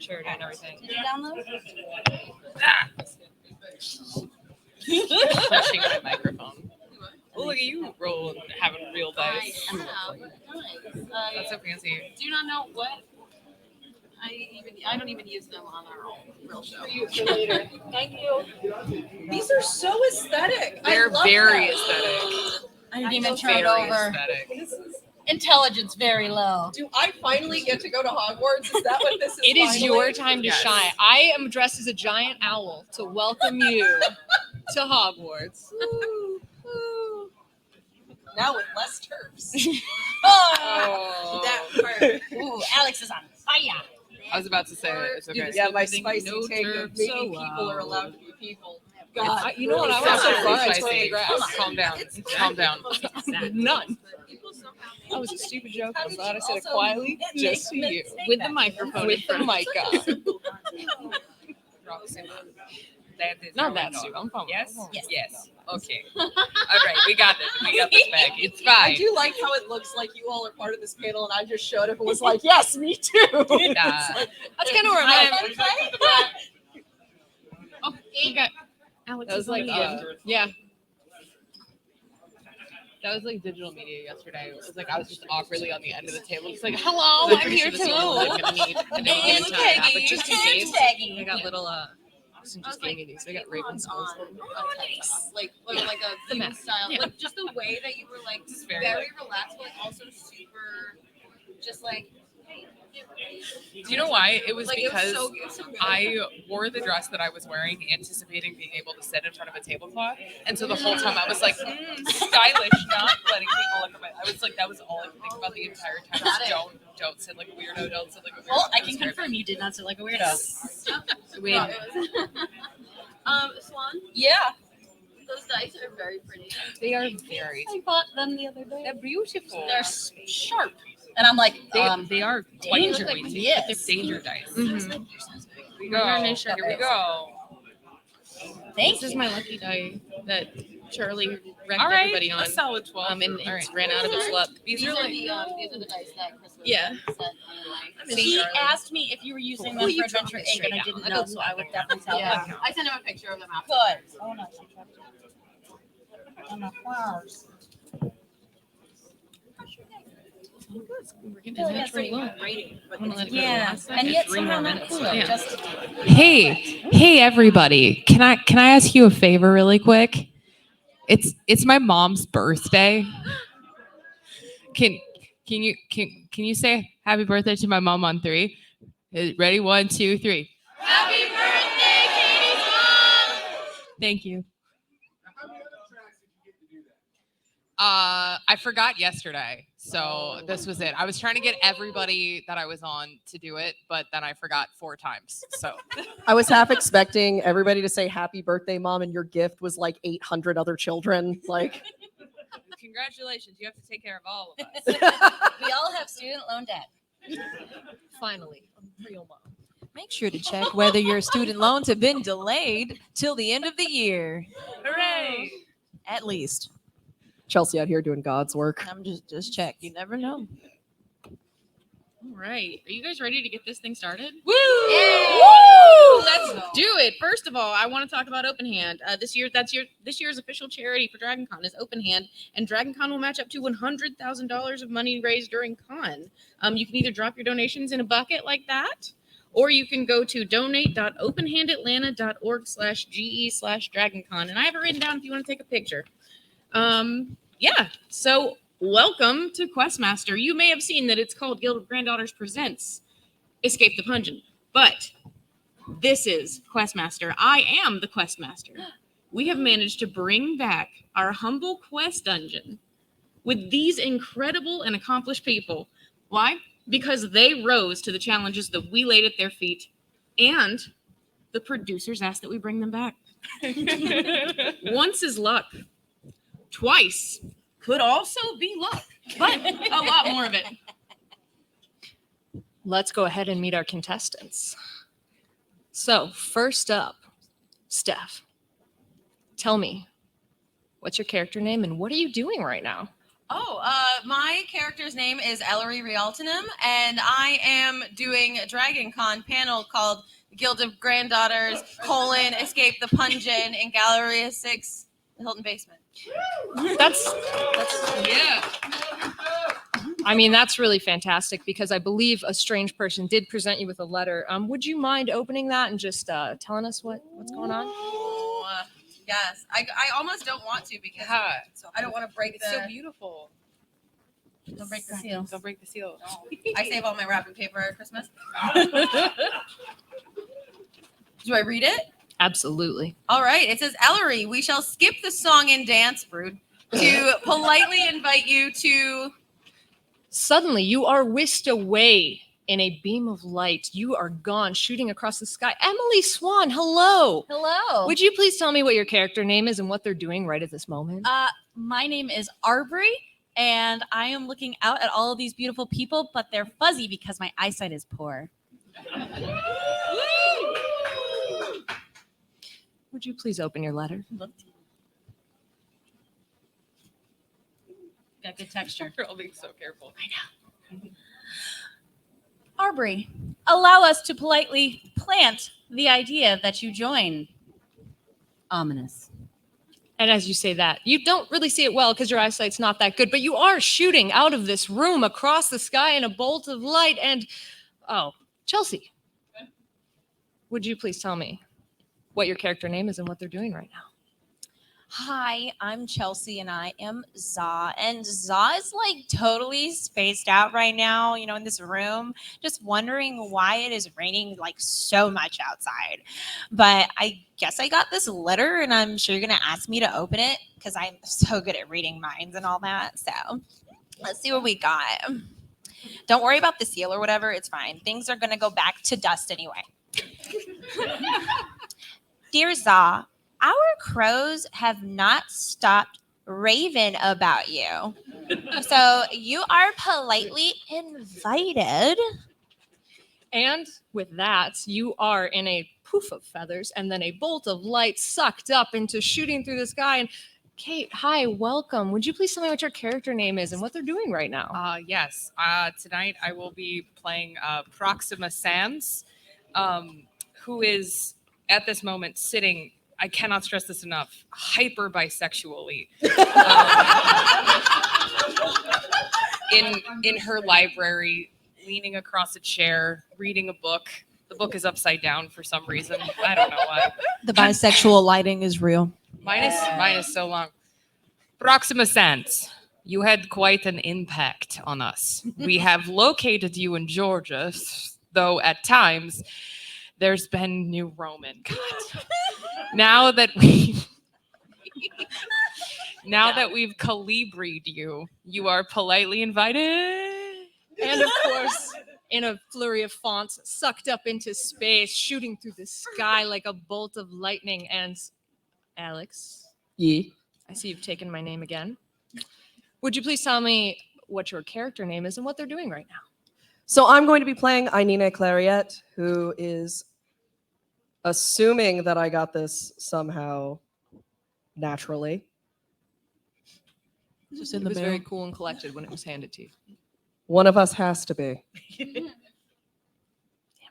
shirt and everything. Did you download? Punching my microphone. Oh, look at you having real dice. That's so fancy. Do you not know what? I don't even use them on our real show. Thank you. These are so aesthetic. They're very aesthetic. I didn't even turn Very it over. aesthetic. Intelligence very low. Do I finally get to go to Hogwarts? Is that what this is? It is finally? your time to Yes. shine. I am dressed as a giant owl to welcome you to Hogwarts. Ooh, ooh. Now with less turfs. Oh. That part. Ooh, Alex is on fire. I was about to say it. It's okay. Yeah, my Think spicy no take of turf, maybe so people are wow. allowed to be people. God, You know what? I It's went so definitely far. I spicy. told the grass. Calm down. Calm down. None. That was a stupid joke. I'm glad I said it quietly, just to you, With the microphone. with the mic on. That is Not how that we stupid. talk. I'm fine. Yes? Yes. Yes. Okay. All right. We got this. We got this back. It's I fine. do like how it looks like you all are part of this panel, and I just showed up and was like, "Yes, me too." Nah. That's kind of where I'm at. Oh, we got Alex. That was is on like, the end. yeah. That was like digital media yesterday. It was like I was just awkwardly on the end of the table, just like, "Hello, I'm here too." But just in case, I got little Austin just gave me these. I got Raven skulls. Like a theme map. style. Yeah. Like just the way that you were like Just very, very relaxed, but like also super just like hey, Do you know why? It was like because it was so good. I wore the dress that I was wearing, anticipating being able to sit in front of a tablecloth. And so the whole time I was like, stylish, not letting people look at my. I was like, that was all I could think about the entire time. Got Just it. don't sit like a weirdo. Don't sit like a weirdo. Well, I It was can great. confirm you did not sit like a weirdo. Swan, Yeah. those dice are very pretty. They are very. I bought them the other day. They're beautiful. They're sharp. And I'm like, They are quite danger, pointy. yes. They're danger dice. Mhm. Here we go. Here we go. thank This is you. my lucky die that Charlie wrecked All right, everybody on. a solid 12. And All it right. ran out of its luck. These These are are like. the dice that Chris was Yeah. said. He asked me if you were using them for Adventure Inc. and I didn't know, so I would definitely tell Yeah, him. I sent him a picture of them after. Good. Oh, no. On the flowers. We're getting a natural look. I'm gonna let it go Yeah, last and second, yet 3 somehow more not minutes. cooler. Yeah. Just Hey everybody. Can I ask you a favor really quick? It's my mom's birthday. Can you say happy birthday to my mom on 3? Ready? 1, 2, 3. Happy birthday, Katie's mom! Thank you. I forgot yesterday, so this was it. I was trying to get everybody that I was on to do it, but then I forgot 4 times. So I was half expecting everybody to say happy birthday, mom, and your gift was like 800 other children. Like, Congratulations. You have to take care of all of us. we all have student loan debt. Finally, a real mom. Make sure to check whether your student loans have been delayed till the end of the year, Hooray! at least. Chelsea out here doing God's work. I'm just check. You never know. All right. Are you guys ready to get this thing started? Woo! Woo! Let's do it. First of all, I want to talk about Open Hand. This year's official charity for DragonCon is Open Hand, and DragonCon will match up to $100,000 of money raised during con. You can either drop your donations in a bucket like that, or you can go to donate.openhandatlanta.org/GE/DragonCon. And I have it written down if you want to take a picture. So welcome to Questmaster. You may have seen that it's called Guild of Granddaughters Presents Escape the Pungeon, but this is Questmaster. I am the Questmaster. We have managed to bring back our humble quest dungeon with these incredible and accomplished people. Why? Because they rose to the challenges that we laid at their feet, and the producers asked that we bring them back. Once is luck. Twice could also be luck, but a lot more of it. Let's go ahead and meet our contestants. So, first up, Steph. Tell me, what's your character name and what are you doing right now? My character's name is Ellery Rialtonum, and I am doing a DragonCon panel called Guild of Granddaughters, Escape the Pungeon in Galleria 6, the Hilton Basement. That's Yeah. I mean, that's really fantastic because I believe a strange person did present you with a letter. Would you mind opening that and just telling us what's going on? Oh, yes. I almost don't want to because I don't want to break It's so the beautiful. don't break the seal. Don't break the seal. I save all my wrapping paper at Christmas. Do I read it? Absolutely. All right. It says, Ellery, we shall skip the song and dance, Brood, to politely invite you to. Suddenly, you are whisked away in a beam of light. You are gone, shooting across the sky. Emily Swan, hello. Hello. Would you please tell me what your character name is and what they're doing right at this moment? My name is Arbery, and I am looking out at all of these beautiful people, but they're fuzzy because my eyesight is poor. Would you please open your letter? Got good texture. You're all being so careful. Arbery, allow us to politely plant the idea that you join. Ominous. And as you say that, you don't really see it well because your eyesight's not that good, but you are shooting out of this room across the sky in a bolt of light. And, oh, Chelsea, would you please tell me what your character name is and what they're doing right now? Hi, I'm Chelsea and I am Za. And Za is like totally spaced out right now, in this room, just wondering why it is raining like so much outside. But I guess I got this letter and I'm sure you're going to ask me to open it because I'm so good at reading minds and all that. So let's see what we got. Don't worry about the seal or whatever. It's fine. Things are going to go back to dust anyway. Dear Za, our crows have not stopped raving about you. So you are politely invited. And with that, you are in a poof of feathers and then a bolt of light sucked up into shooting through the sky. And Kate, hi, welcome. Would you please tell me what your character name is and what they're doing right now? Yes. Tonight I will be playing Proxima Sans, who is at this moment sitting, I cannot stress this enough, hyper bisexually in her library, leaning across a chair, reading a book. The book is upside down for some reason. I don't know why. The bisexual lighting is real. Mine is so long. Proxima Sans, you had quite an impact on us. We have located you in Georgia, though at times there's been New Roman. God. Now that we've calibried you, you are politely invited. And of course, in a flurry of fonts, sucked up into space, shooting through the sky like a bolt of lightning. And Alex, Ye. I see you've taken my name again. Would you please tell me what your character name is and what they're doing right now? So I'm going to be playing Ainine Clariette, who is assuming that I got this somehow naturally. Just It in the was mail. very cool and collected when it was handed to you. One of us has to be. Damn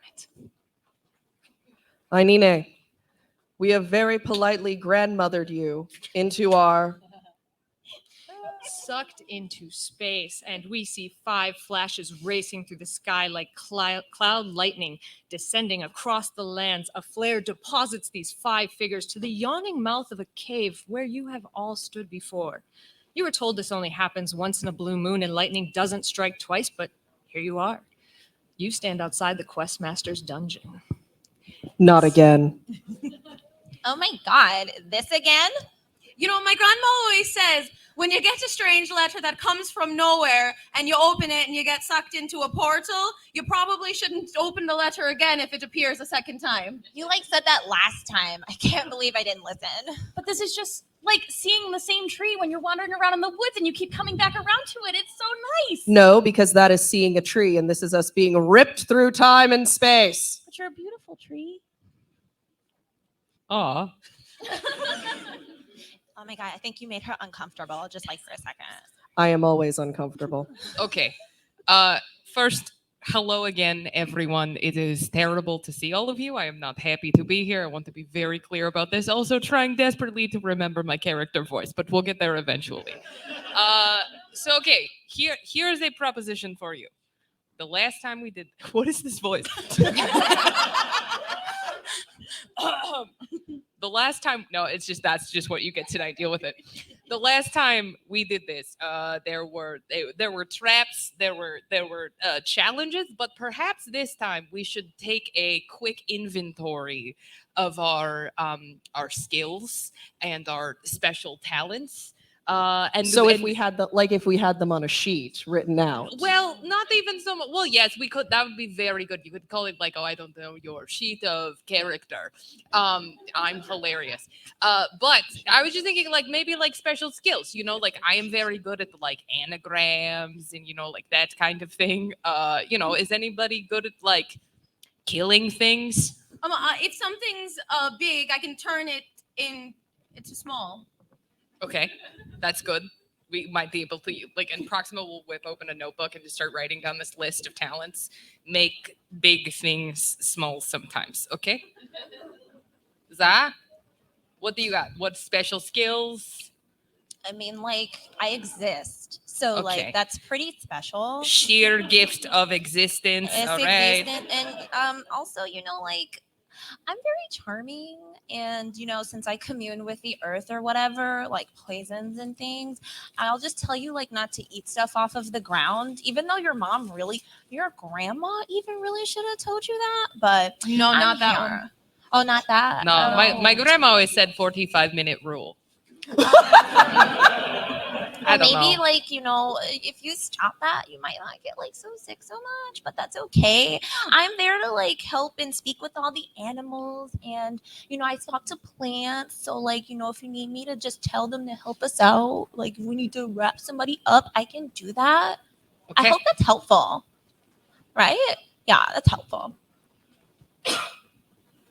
it. Ainine, we have very politely grandmothered you into our Sucked into space, and we see 5 flashes racing through the sky like cloud lightning descending across the lands. A flare deposits these 5 figures to the yawning mouth of a cave where you have all stood before. You were told this only happens once in a blue moon and lightning doesn't strike twice, but here you are. You stand outside the Questmaster's dungeon. not again. Oh my God, this again? My grandma always says, when you get a strange letter that comes from nowhere and you open it and you get sucked into a portal, you probably shouldn't open the letter again if it appears a second time. You said that last time. I can't believe I didn't listen. But this is just like seeing the same tree when you're wandering around in the woods and you keep coming back around to it. It's so nice. No, because that is seeing a tree, and this is us being ripped through time and space. But you're a beautiful tree. Aw. Oh my God, I think you made her uncomfortable just for a second. I am always uncomfortable. Okay. First, hello again, everyone. It is terrible to see all of you. I am not happy to be here. I want to be very clear about this. Also, trying desperately to remember my character voice, but we'll get there eventually. Okay, here's a proposition for you. The last time we did, what is this voice? The last time, no, that's just what you get tonight. Deal with it. The last time we did this, there were traps, there were challenges, but perhaps this time we should take a quick inventory of our skills and our special talents. If we had them on a sheet written out. Well, not even so much. Well, yes, we could. That would be very good. You could call it like, oh, I don't know, your sheet of character. I'm hilarious. But I was just thinking, like, maybe like special skills. You know, like I am very good at like anagrams and like that kind of thing. Is anybody good at like killing things? If something's big, I can turn it into small. Okay, that's good. We might be able to, like, in Proxima, we'll whip open a notebook and just start writing down this list of talents. Make big things small sometimes, okay? Za, what do you got? What special skills? I mean, like, I exist. So, Okay. like, that's pretty special. Sheer gift of existence, It's all right? existent. And also, like, I'm very charming. And, since I commune with the earth or whatever, like poisons and things, I'll just tell you, like, not to eat stuff off of the ground, even though your grandma even really should have told you that. But No, I'm not that here. one. Oh, not that. No, Oh. my grandma always said 45-minute rule. I don't Maybe know. like if you stop that, you might not get like so sick so much, but that's okay. I'm there to like help and speak with all the animals, and I talk to plants. So like if you need me to just tell them to help us out, like if we need to wrap somebody up, I can do that. I Okay. hope that's helpful, right? Yeah, that's helpful.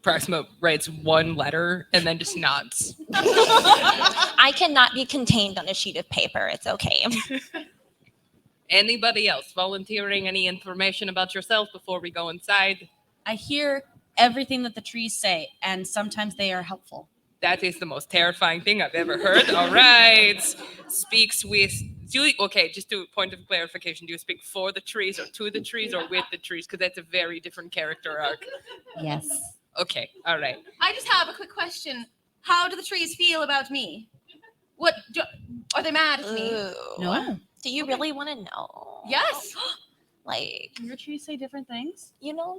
Proxima writes one letter and then just nods. I cannot be contained on a sheet of paper. It's okay. Anybody else volunteering any information about yourself before we go inside? I hear everything that the trees say, and sometimes they are helpful. That is the most terrifying thing I've ever heard. All right. Speaks with. Okay, just to point of clarification, do you speak for the trees or to the trees or with the trees? Because that's a very different character arc. Yes. Okay, all right. I just have a quick question. How do the trees feel about me? Are they mad at me? Ooh. No. Do you really want to know? Yes. Like, Your trees say different things.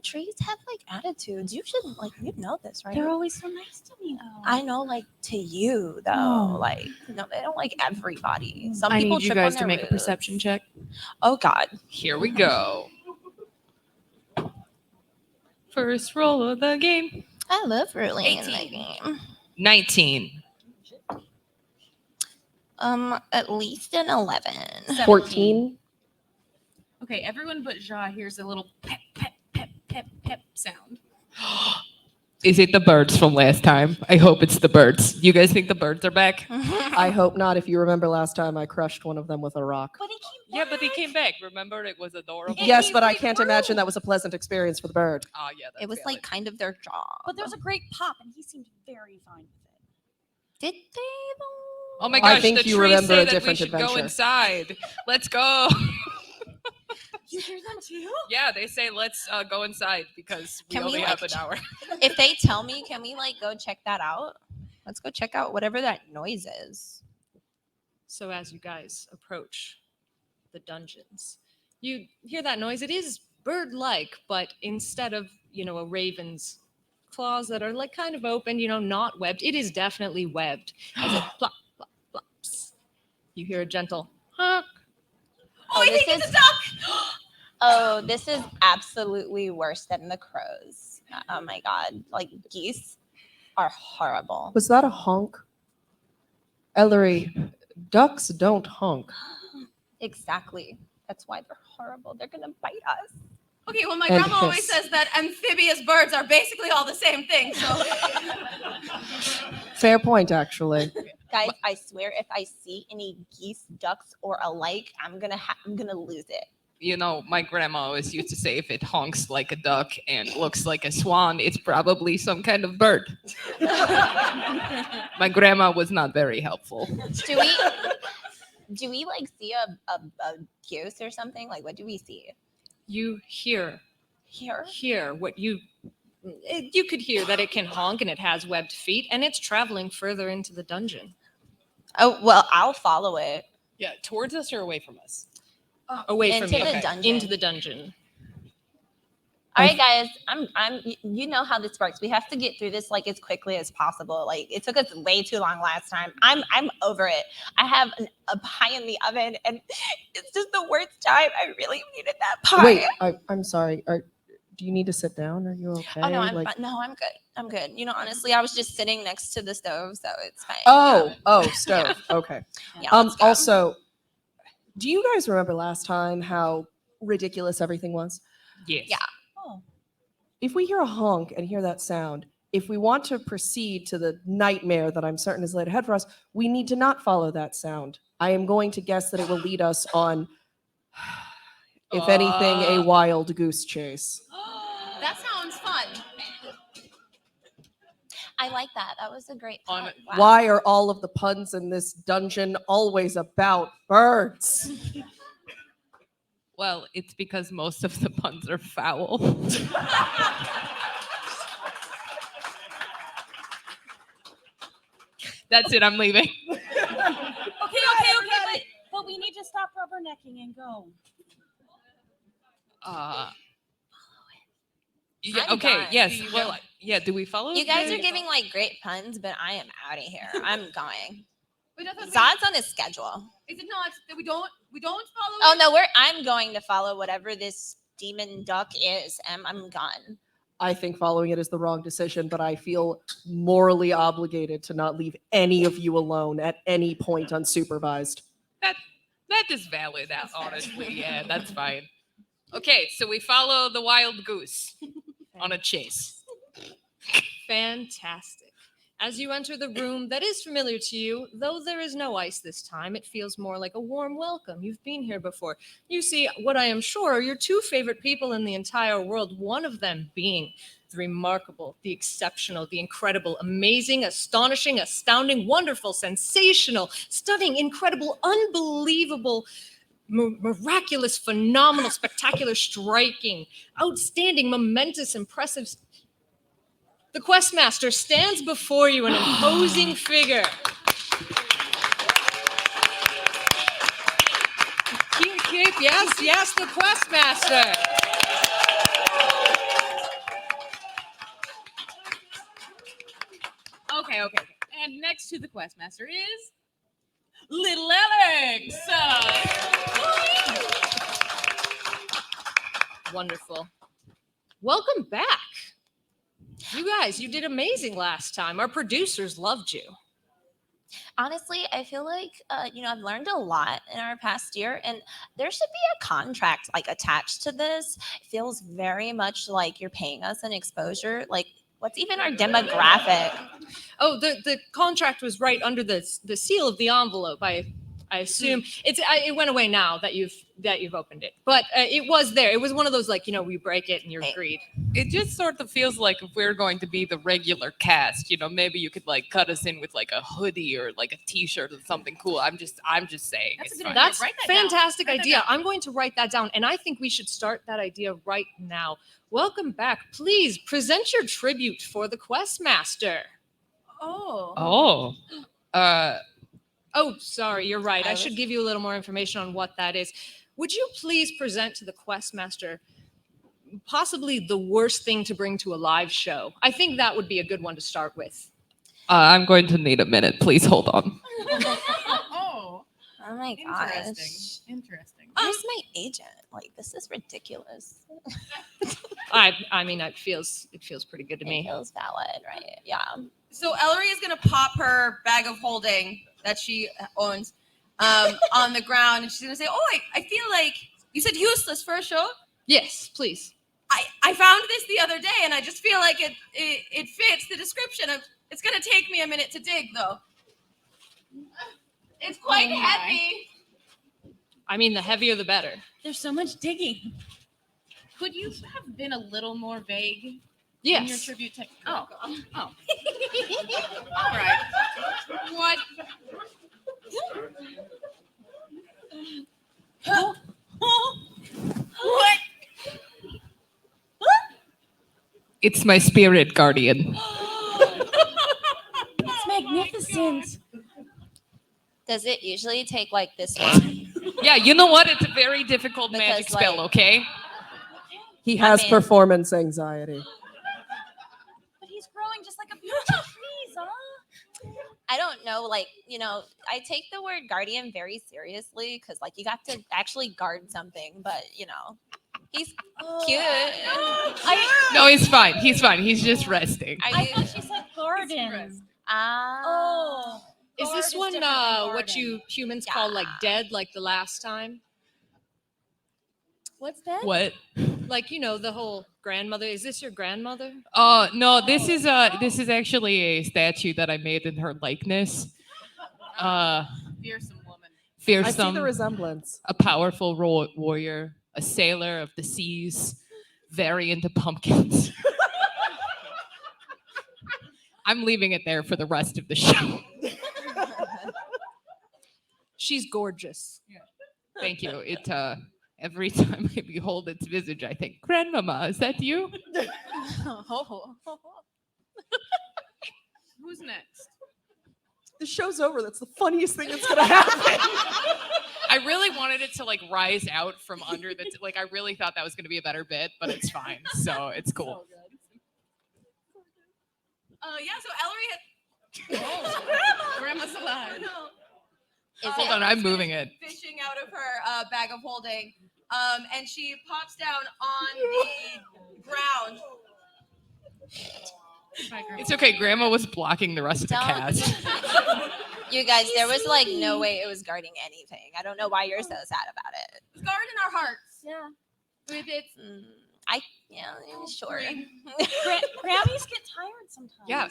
trees have like attitudes. You should you know this, right? They're always so nice to me, though. I know, like to you though. Oh. Like, no, they don't like everybody. Some I people need you trip on guys to their make a roots. perception check. Oh God. Here we go. First roll of the game. I love rolling in the 18. game. 19. At least an 11. 14. Okay, everyone but Ja hears a little pep, pep, pep, pep, pep sound. Is it the birds from last time? I hope it's the birds. You guys think the birds are back? I hope not. If you remember last time, I crushed one of them with a rock. But it came Yeah, but they came back. Remember, it was adorable. Yes, but I can't imagine that was a pleasant experience for the bird. Oh, yeah. That's It was valid. like kind of their job. But there's a great pop, and he seemed very fine with it. Did they though? Oh my I gosh, think the you trees remember say a that we different should go adventure. inside. Let's go. You hear them too? Yeah, they say let's go inside because we Can we, only have like, an hour. If they tell me, can we like go check that out? Let's go check out whatever that noise is. So as you guys approach the dungeons, you hear that noise. It is bird-like, but instead of, a raven's claws that are like kind of open, not webbed, it is definitely webbed. As it plop, plop, plops. You hear a gentle honk. Oh, I this think it's is- a duck. Oh, this is absolutely worse than the crows. Oh my God. Like geese are horrible. Was that a honk? Ellery, ducks don't honk. Exactly. That's why they're horrible. They're going to bite us. Okay, well, my And grandma always hiss. says that amphibious birds are basically all the same thing. So Fair point, actually. Guys, I swear, if I see any geese, ducks, or alike, I'm gonna lose it. You know, my grandma always used to say if it honks like a duck and looks like a swan, it's probably some kind of bird. My grandma was not very helpful. Do we like see a goose or something? Like, what do we see You hear here? what you could hear that it can honk and it has webbed feet and it's traveling further into the dungeon. Oh well, I'll follow it. Yeah, towards us or away from us? Away from Into you. the dungeon. Into the dungeon. All right, guys. You know how this works. We have to get through this like as quickly as possible. Like it took us way too long last time. I'm over it. I have a pie in the oven, and it's just the worst time. I really needed that pie. Wait, I'm sorry. Do you need to sit down? Are you okay? Oh no, I'm Like- fine. No, I'm good. I'm good. You know, honestly, I was just sitting next to the stove, so it's fine. Oh, stove. Okay. Yeah, let's go. Also, do you guys remember last time how ridiculous everything was? Yes. Yeah. If we hear a honk and hear that sound, if we want to proceed to the nightmare that I'm certain is laid ahead for us, we need to not follow that sound. I am going to guess that it will lead us on, if anything, a wild goose chase. That sounds fun. I like that. That was a great On- pun. Wow. Why are all of the puns in this dungeon always about birds? Well, it's because most of the puns are foul. That's it. I'm leaving. Okay, but we need to stop rubbernecking and go. Yeah, I'm okay. gone. Yes. Well, yeah. Do we follow? You guys the- are giving like great puns, but I am out of here. I'm going. Wait, I thought Zod's on his schedule. is it not that we don't follow? Oh it? no, I'm going to follow whatever this demon duck is. I'm gone. I think following it is the wrong decision, but I feel morally obligated to not leave any of you alone at any point unsupervised. That is valid. That honestly, yeah, that's fine. Okay, so we follow the wild goose on a chase. Fantastic. As you enter the room that is familiar to you, though there is no ice this time, it feels more like a warm welcome. You've been here before. You see what I am sure are your two favorite people in the entire world, one of them being the remarkable, the exceptional, the incredible, amazing, astonishing, astounding, wonderful, sensational, stunning, incredible, unbelievable, miraculous, phenomenal, spectacular, striking, outstanding, momentous, impressive. The Questmaster stands before you, an imposing figure. Keep, yes, the Questmaster. Okay. And next to the Questmaster is Little Alex. Wonderful. Welcome back. You guys, you did amazing last time. Our producers loved you. Honestly, I feel like I've learned a lot in our past year, and there should be a contract like attached to this. It feels very much like you're paying us an exposure. Like, what's even our demographic? Oh, the contract was right under the seal of the envelope. I assume it went away now that you've opened it, but it was there. It was one of those we break it and you're agreed. It just sort of feels like if we're going to be the regular cast, maybe you could like cut us in with like a hoodie or like a T-shirt or something cool. I'm just saying. That's a It's good fine. idea. That's Write that down. fantastic Write that idea. down. I'm going to write that down, and I think we should start that idea right now. Welcome back. Please present your tribute for the Questmaster. Oh. Oh, sorry, you're right. I I should was- give you a little more information on what that is. Would you please present to the Questmaster possibly the worst thing to bring to a live show? I think that would be a good one to start with. I'm going to need a minute. Please hold on. Oh, Oh my gosh. interesting. Where's my agent? Like, this is ridiculous. I mean, it feels pretty good to It me. feels valid, right? Yeah. So Ellery is gonna pop her bag of holding that she owns on the ground, and she's gonna say, "Oh, I feel like you said useless for a show. Yes, please. I found this the other day, and I just feel like it fits the description. It's gonna take me a minute to dig, though." It's quite Oh my. heavy. I mean, the heavier the better. There's so much digging. Could you have been a little more vague in Yes. your tribute to? Oh. All right. What? What? It's my spirit guardian. It's magnificent. Does it usually take like this long? Yeah, you know what? It's a very difficult magic Because, spell, like- okay? He has mean- performance anxiety. But he's growing just like a beautiful tree, Zah. I don't know, like, you know, I take the word guardian very seriously because, like, you got to actually guard something, but, you know, he's cute. No, he's fine. He's fine. He's just resting. Are I you? thought she said garden. Ah. Is this Guard one is different than what garden. you humans call like dead, like the last time? What's that? What? Like, you know, the whole grandmother. Is this your grandmother? No, this is actually a statue that I made in her likeness. Fearsome woman. I see Fearsome, the resemblance. a powerful warrior, a sailor of the seas, very into pumpkins. I'm leaving it there for the rest of the show. She's gorgeous. Thank you. It every time I behold its visage, I think, Grandmama, is that you? Who's next? The show's over. That's the funniest thing that's gonna happen. I really wanted it to like rise out from under the like I really thought that was going to be a better bit, but it's fine. So it's cool. Yeah, so Ellery had Grandma's alive. Hold on, I'm moving it. fishing out of her bag of holding, and she pops down on the ground. It's okay. Grandma was blocking the rest of the Don't- cast. You guys, there was like no way it was guarding anything. I don't know why you're so sad about it. It's guarding our hearts. Yeah. With its Yeah, sure. Grammies get tired sometimes. Yeah,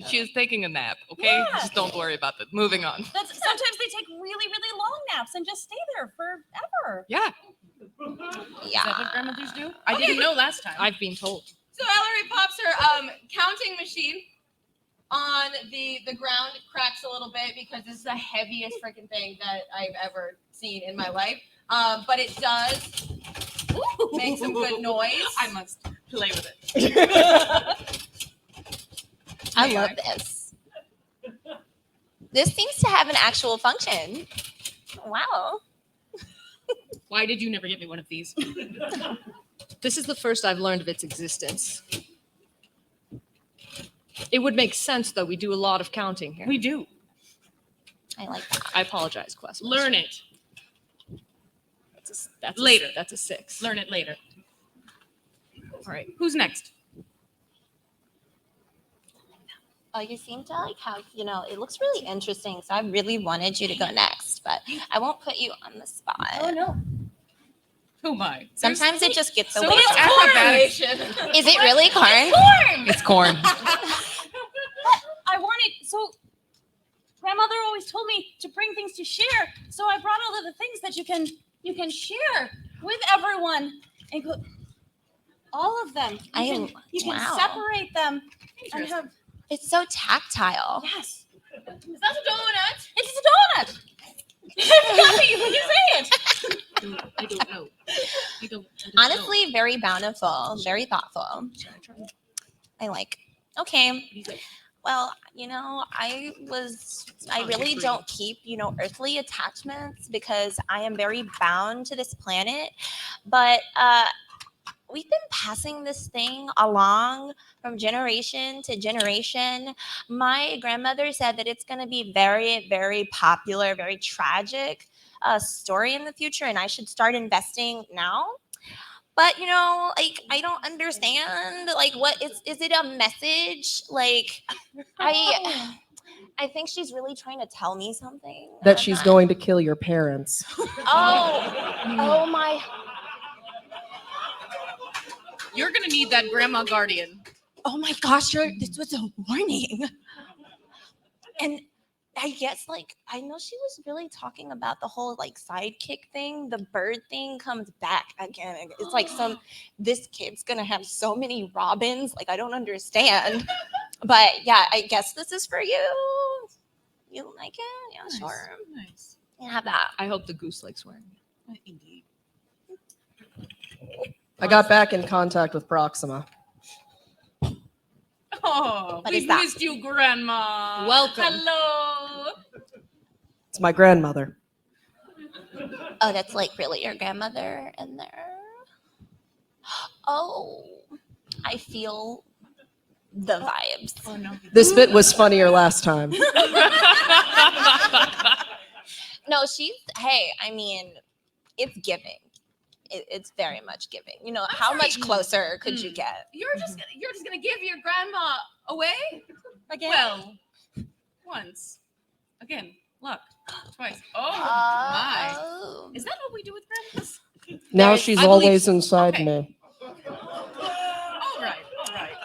she is taking a nap. Okay, Yeah. just don't worry about it. Moving on. Sometimes they take really, really long naps and just stay there forever. Yeah. Yeah. Is that what grandmothers do? I didn't know last time. I've been told. So Ellery pops her counting machine on the ground. It cracks a little bit because this is the heaviest freaking thing that I've ever seen in my life. But it does make some good noise. I must play with it. I love this. This seems to have an actual function. Wow. Why did you never get me one of these? This is the first I've learned of its existence. It would make sense, though. We do a lot of counting here. We do. I like that. I apologize, Quest. Learn it. That's Later. That's a 6. Learn it later. All right. Who's next? Oh, you seem to like have, you know, it looks really interesting. So I really wanted you to go next, but I won't put you on the spot. Oh no. Who am I? Sometimes it just gets So away. much from acrobatics. Is it really corn? It's corn. I wanted so. Grandmother always told me to bring things to share, so I brought all of the things that you can share with everyone, and all of them. You can wow. separate them and have. It's so tactile. Yes, Is that a donut? it's a donut. Happy when you say it. I don't know. I don't Honestly, very bountiful, very thoughtful. I like. Okay. Well, you know, I really don't keep, you know, earthly attachments because I am very bound to this planet. But we've been passing this thing along from generation to generation. My grandmother said that it's going to be very, very popular, very tragic story in the future, and I should start investing now. But, you know, like, I don't understand. Like, what is it a message? Like, I think she's really trying to tell me something. That she's going to kill your parents. Oh my. You're gonna need that grandma guardian. Oh my gosh, this was a warning. And I guess like I know she was really talking about the whole like sidekick thing. The bird thing comes back again. It's like this kid's gonna have so many robins. Like I don't understand. But yeah, I guess this is for you. You like it? Yeah, Nice. sure. Nice. You have that. I hope the goose likes wearing it. Indeed. I got back in contact with Proxima. Oh, What we is that? missed you, Grandma. Welcome. Hello. It's my grandmother. Oh, that's like really your grandmother in there. Oh, I feel the vibes. Oh no. This bit was funnier last time. No, hey, I mean, it's giving. It's very much giving. You know, how much sorry. closer could you get? You're just gonna give your grandma away? Again? Well, once. Again, luck. Twice. Oh my. Oh. Is that what we do with grandmas? Now There's- she's I believe- always inside okay. me. All right.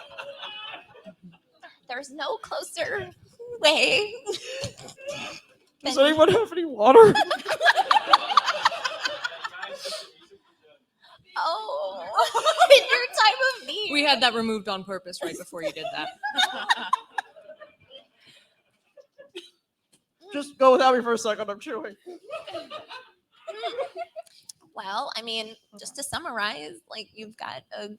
There's no closer way. Does anyone have any water? Oh, in your time of need. We had that removed on purpose right before you did that. Just go without me for a second. I'm chewing. Well, I mean, just to summarize, like you've got a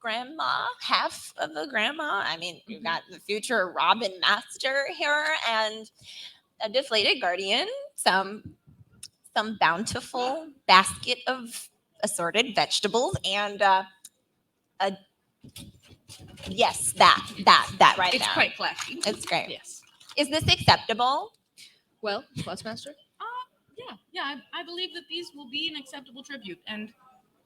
grandma, half of a grandma. I mean, you've got the future Robin Master here and a deflated guardian, some bountiful basket of assorted vegetables, and a yes, that right It's there. quite flashy. It's great. Yes. Is this acceptable? Well, Questmaster? Yeah. I believe that these will be an acceptable tribute, and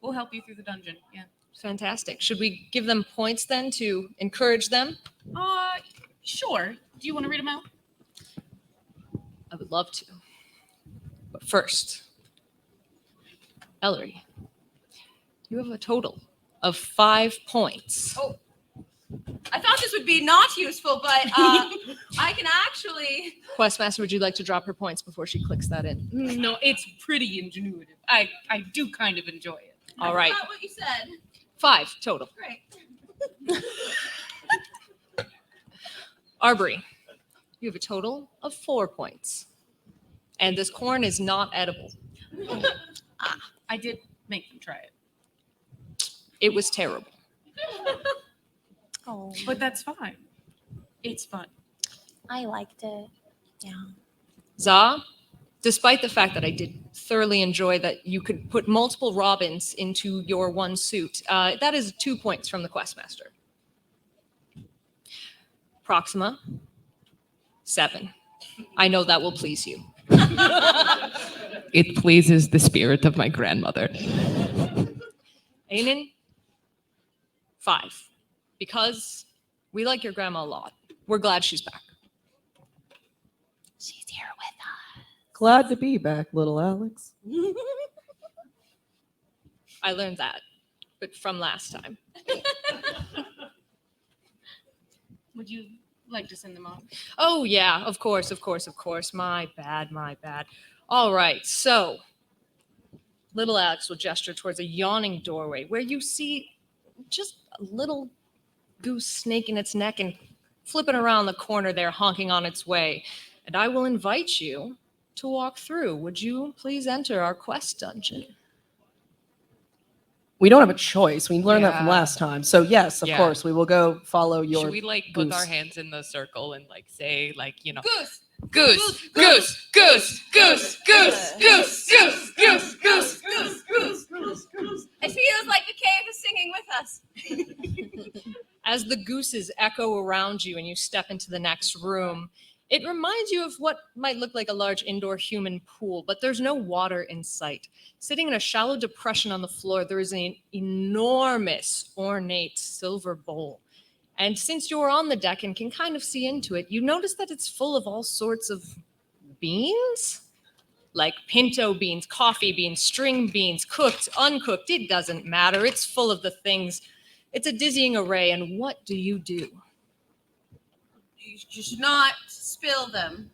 we'll help you through the dungeon. Yeah. Fantastic. Should we give them points then to encourage them? Sure. Do you want to read them out? I would love to. But first, Ellery, you have a total of 5 points. Oh. I thought this would be not useful, but I can actually. Questmaster, would you like to drop her points before she clicks that in? No, it's pretty ingenuitive. I do kind of enjoy it. All right. That's not what you said. 5 total. Great. Arbery, you have a total of 4 points. And this corn is not edible. I did make them try it, It was terrible. Oh, but that's fine. It's fun. I liked it. Yeah. Za, despite the fact that I did thoroughly enjoy that you could put multiple robins into your one suit, that is 2 points from the Questmaster. Proxima, 7. I know that will please you. It pleases the spirit of my grandmother. Ainin, 5. Because we like your grandma a lot. We're glad she's back. She's here with Glad to be back, little Alex. us. I learned that, but from last time. Would you like to send them off? Oh, yeah, of course. My bad. All right, so little Alex will gesture towards a yawning doorway where you see just a little goose snaking its neck and flipping around the corner there, honking on its way. And I will invite you to walk through. Would you please enter our quest dungeon? We don't have a choice. We learned that from Yeah. last time. So yes, of Yeah. course, we will go follow your. Should we like put goose. our hands in the circle and like say like, you know, Goose. goose, goose, goose, goose, goose, goose, goose, goose, goose, goose, goose, goose. It feels like the cave is singing with us. As the gooses echo around you and you step into the next room, it reminds you of what might look like a large indoor human pool, but there's no water in sight. Sitting in a shallow depression on the floor, there is an enormous, ornate silver bowl. And since you're on the deck and can kind of see into it, you notice that it's full of all sorts of beans, like pinto beans, coffee beans, string beans, cooked, uncooked, it doesn't matter. It's full of the things. It's a dizzying array. And what do? You should not spill them.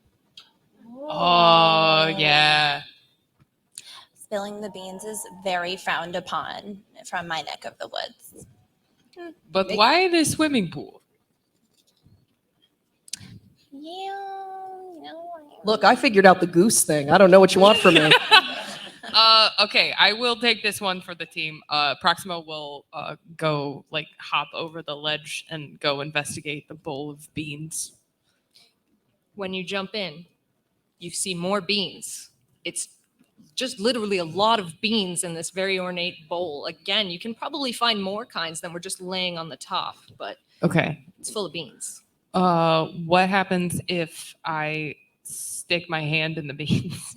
Oh, yeah. Spilling the beans is very frowned upon from my neck of the woods. But why the swimming pool? Yeah. Look, I figured out the goose thing. I don't know what you want from me. Okay, I will take this one for the team. Proxima will go like hop over the ledge and go investigate the bowl of beans. When you jump in, you see more beans. It's just literally a lot of beans in this very ornate bowl. Again, you can probably find more kinds than were just laying on the top, but Okay. it's full of beans. What happens if I stick my hand in the beans?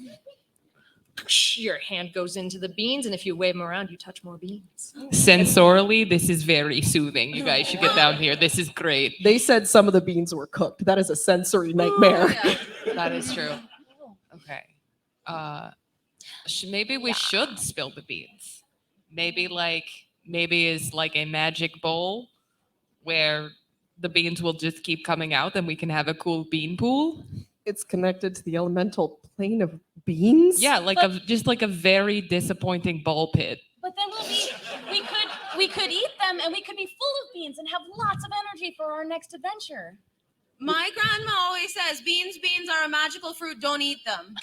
Your hand goes into the beans, and if you wave them around, you touch more beans. Sensorily, this is very soothing. You guys should get down here. This is great. They said some of the beans were cooked. That is a sensory nightmare. That is true. Okay. Maybe we should spill the beans. Maybe is like a magic bowl where the beans will just keep coming out and we can have a cool bean pool. It's connected to the elemental plane of beans? Yeah, just like a very disappointing ball pit. But then we could eat them and we could be full of beans and have lots of energy for our next adventure. My grandma always says, beans are a magical fruit, don't eat them.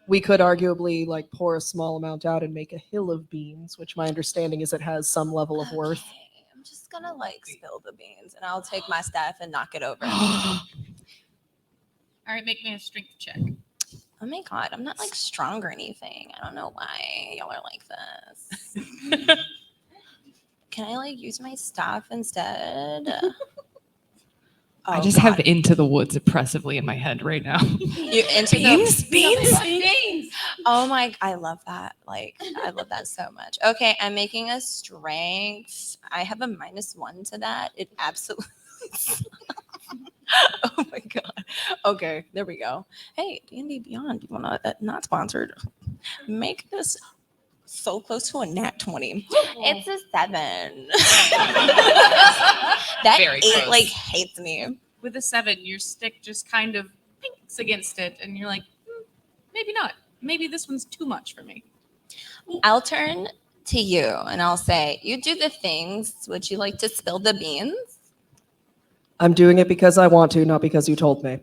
We could arguably like pour a small amount out and make a hill of beans, which my understanding is it has some level of worth. Okay, I'm just gonna like spill the beans and I'll take my staff and knock it over. All right, make me a strength check. Oh my god, I'm not like strong or anything. I don't know why y'all are like this. Can I like use my staff instead? I just have Into the Woods oppressively in my head right now. You into Beans? Beans. Oh my, I love that. Like, I love that so much. Okay, I'm making a strength. I have a -1 to that. It absolutely. Oh my god. Okay, there we go. Hey, D&D Beyond, you want to not sponsored? Make this so close to a nat 20. It's a 7. That Very 8 close. like hates me. With a 7, your stick just kind of pinks against it, and you're like, maybe not. Maybe this one's too much for me. I'll turn to you and I'll say, you do the things. Would you like to spill the beans? I'm doing it because I want to, not because you told me.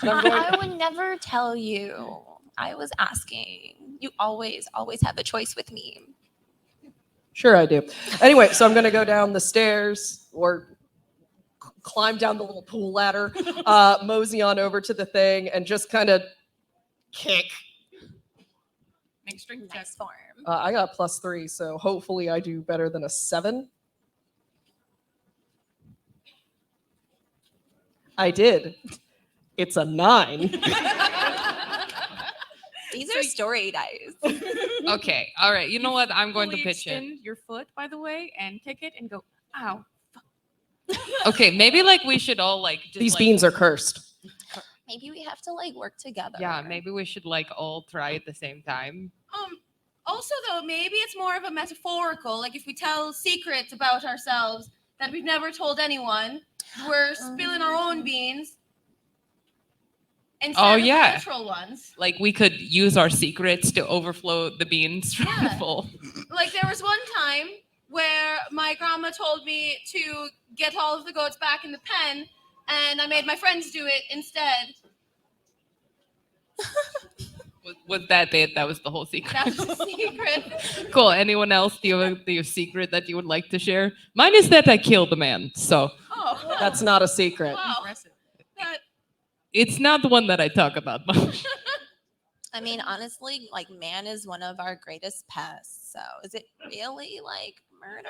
And I'm going- I would never tell you. I was asking. You always have a choice with me. Sure, I do. Anyway, so I'm going to go down the stairs or climb down the little pool ladder, mosey on over to the thing, and just kind of kick. Make strength check. Nice form. I got +3, so hopefully I do better than a 7. I did. It's a 9. These are story dice. Okay, all right. You know what? I'm going to Fully pitch in. extend your foot, by the way, and kick it and go, ow. Okay, maybe like we should all like just These like, beans are cursed. Maybe we have to like work together. Yeah, maybe we should like all try at the same time. Also, though, maybe it's more of a metaphorical. Like if we tell secrets about ourselves that we've never told anyone, we're spilling our own beans instead of yeah. natural ones. Like we could use our secrets to overflow the beans from the Yeah. full. Like there was one time where my grandma told me to get all of the goats back in the pen, and I made my friends do it instead. Was that it? That was the whole secret. That was the secret. Cool. Anyone else? Do you have a secret that you would like to share? Mine is that I killed a man. So Oh, That's not a secret. wow. Impressive. That, it's not the one that I talk about much. I mean, honestly, like man is one of our greatest pests. So is it really like murder?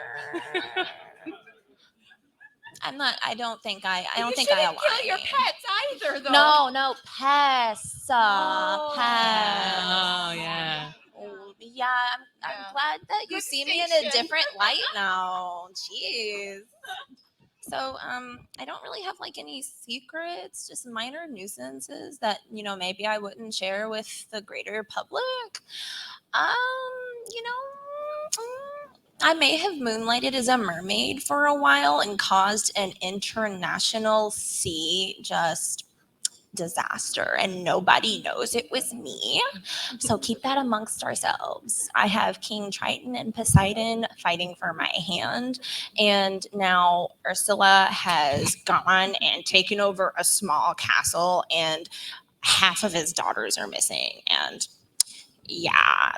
I don't think I you don't think shouldn't I align. kill your pets either, though. No, pests. Oh. Pests. Oh yeah. Oh, yeah, I'm Yeah. glad that you Good see me in a distinction. different light now. Jeez. So, I don't really have like any secrets, just minor nuisances that, maybe I wouldn't share with the greater public. You know, I may have moonlighted as a mermaid for a while and caused an international sea just disaster and nobody knows it was me. So keep that amongst ourselves. I have King Triton and Poseidon fighting for my hand. And now Ursula has gone and taken over a small castle, and half of his daughters are missing. And yeah,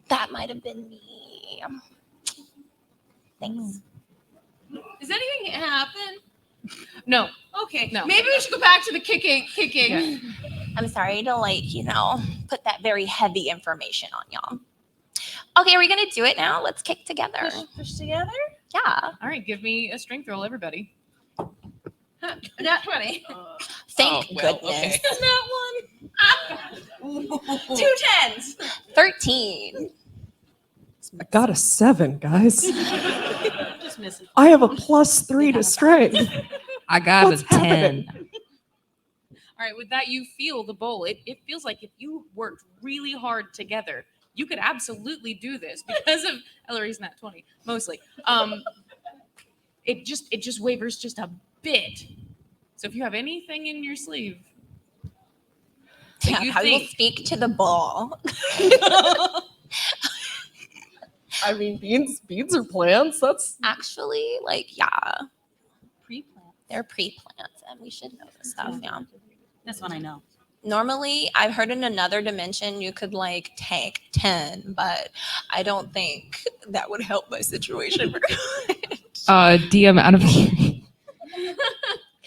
that might have been me. Thanks. Does anything happen? No. Okay. No. Maybe we should go back to the kicking. Yeah. I'm sorry to put that very heavy information on y'all. Okay, are we gonna do it now? Let's kick together. Push together. Yeah. All right, give me a strength roll, everybody. Not 20. Thank well, goodness. okay. Not one. 2 10s. 13. I got a 7, guys. Just missing. I have a +3 to strength. I got What's a 10. happening? All right, with that, you feel the bowl. It feels like if you worked really hard together, you could absolutely do this because of Ellery's nat 20, mostly. It just wavers just a bit. So if you have anything in your sleeve, Yeah, you I will think- speak to the bull. I mean, beans are plants. That's Actually, yeah, Pre-plan. they're pre-plants, and we should know this stuff. Yeah. This one I know. Normally, I've heard in another dimension you could tank 10, but I don't think that would help my situation. DM, out of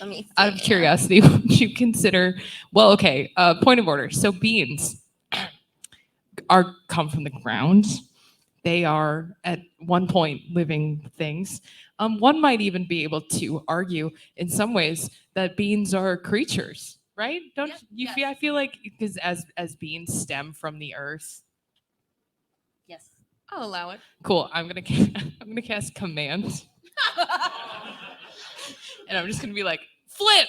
Let me out of see. curiosity, would you consider? Well, okay. Point of order. So beans come from the ground. They are at one point living things. One might even be able to argue, in some ways, that beans are creatures, right? Don't Yep, you yes. feel? I feel like because as beans stem from the earth. Yes. I'll allow it. Cool. I'm gonna cast command, and I'm just gonna be like flip.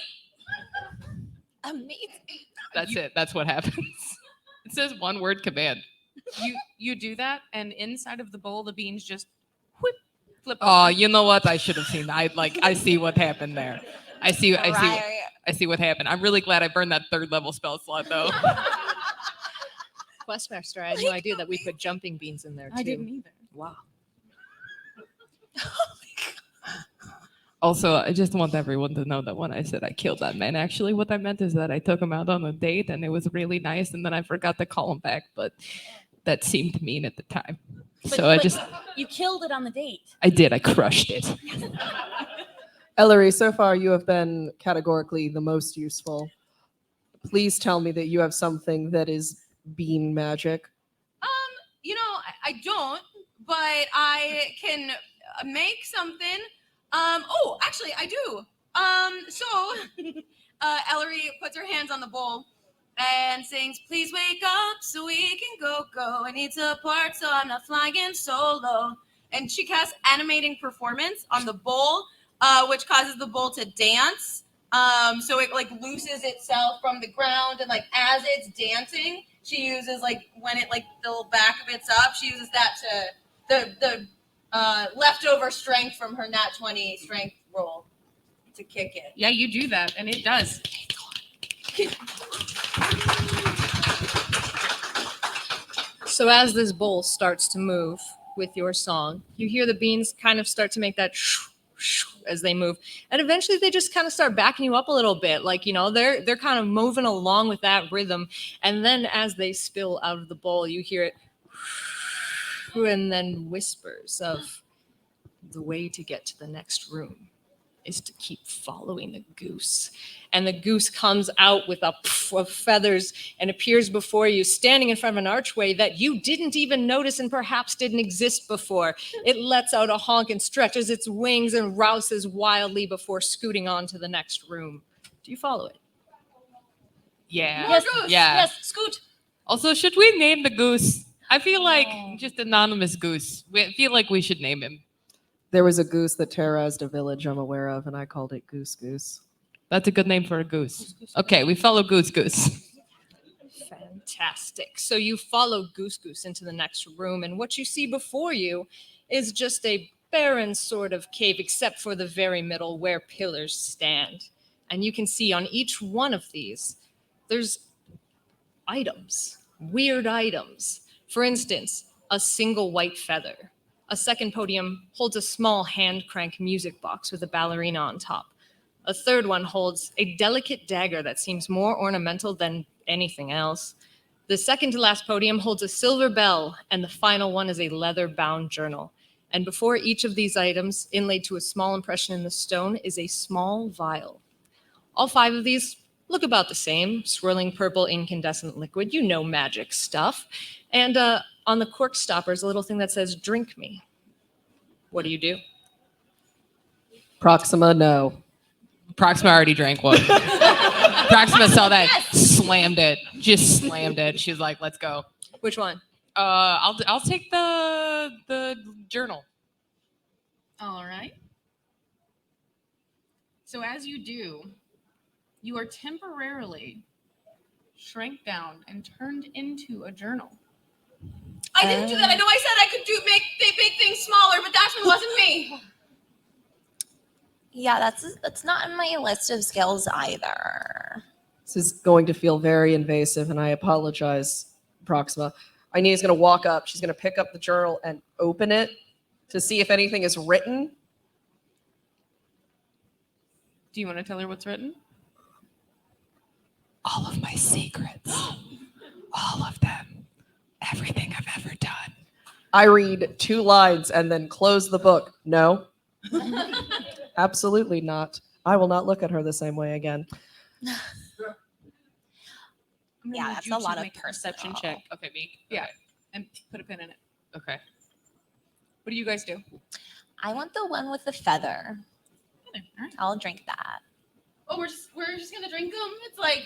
Amazing. That's it. That's what happens. It says one word command. You do that, and inside of the bowl, the beans just flip. Oh, over. you know what? I should have seen that. I see what happened there. I see what happened. I'm really glad I burned that 3rd level spell slot though. Questmaster, I had no idea that we put jumping beans in there too. I didn't either. Wow. Also, I just want everyone to know that when I said I killed that man, actually what I meant is that I took him out on a date and it was really nice, and then I forgot to call him back, but that seemed mean at the time. So You killed it on the date. I did. I crushed it. Ellery, so far you have been categorically the most useful. Please tell me that you have something that is bean magic. I don't, but I can make something. Actually, I do. Ellery puts her hands on the bowl and sings, "Please wake up so we can go. I need support so I'm not flying solo." And she casts animating performance on the bowl, which causes the bowl to dance. So it looses itself from the ground, and as it's dancing, she uses when it the back of it's up, she uses that to the leftover strength from her nat 20 strength roll to kick it. Yeah, you do that, and it does. So as this bowl starts to move with your song, you hear the beans kind of start to make that as they move, and eventually they just kind of start backing you up a little bit, they're kind of moving along with that rhythm, and then as they spill out of the bowl, you hear it, and then whispers of the way to get to the next room is to keep following the goose. And the goose comes out with a puff of feathers and appears before you, standing in front of an archway that you didn't even notice and perhaps didn't exist before. It lets out a honk and stretches its wings and rouses wildly before scooting on to the next room. Do you follow it? Yeah. Yes. Yeah. Yes. Scoot. Also, should we name the goose? I feel like just anonymous goose. I feel like we should name him. There was a goose that terrorized a village I'm aware of, and I called it Goose Goose. That's a good name for a goose. Okay, we follow Goose Goose. Fantastic. So you follow Goose Goose into the next room, and what you see before you is just a barren sort of cave, except for the very middle where pillars stand. And you can see on each one of these there's items, weird items. For instance, a single white feather. A second podium holds a small hand crank music box with a ballerina on top. A third one holds a delicate dagger that seems more ornamental than anything else. The second to last podium holds a silver bell, and the final one is a leather-bound journal. And before each of these items, inlaid to a small impression in the stone, is a small vial. All 5 of these look about the same, swirling purple incandescent liquid, magic stuff. And on the cork stopper is a little thing that says, "Drink me." What do? Proxima, no. Proxima already drank one. Proxima saw that, slammed it. She was like, "Let's go." Which one? I'll take the journal. All right. So as you do, you are temporarily shrank down and turned into a journal. I didn't do that. I know I said I could make things smaller, but that wasn't me. Yeah, that's not in my list of skills either. This is going to feel very invasive, and I apologize, Proxima. Ainia's going to walk up. She's going to pick up the journal and open it to see if anything is written. Do you want to tell her what's written? All of my secrets. All of them. Everything I've ever done. I read 2 lines and then close the book. No. Absolutely not. I will not look at her the same way again. I'm gonna Yeah, need that's you a to lot of make a perception check. Okay, me? Yeah. And put a pin in it. Okay. What do you guys do? I want the one with the feather. All right. I'll drink that. Oh, we're just gonna drink them. It's like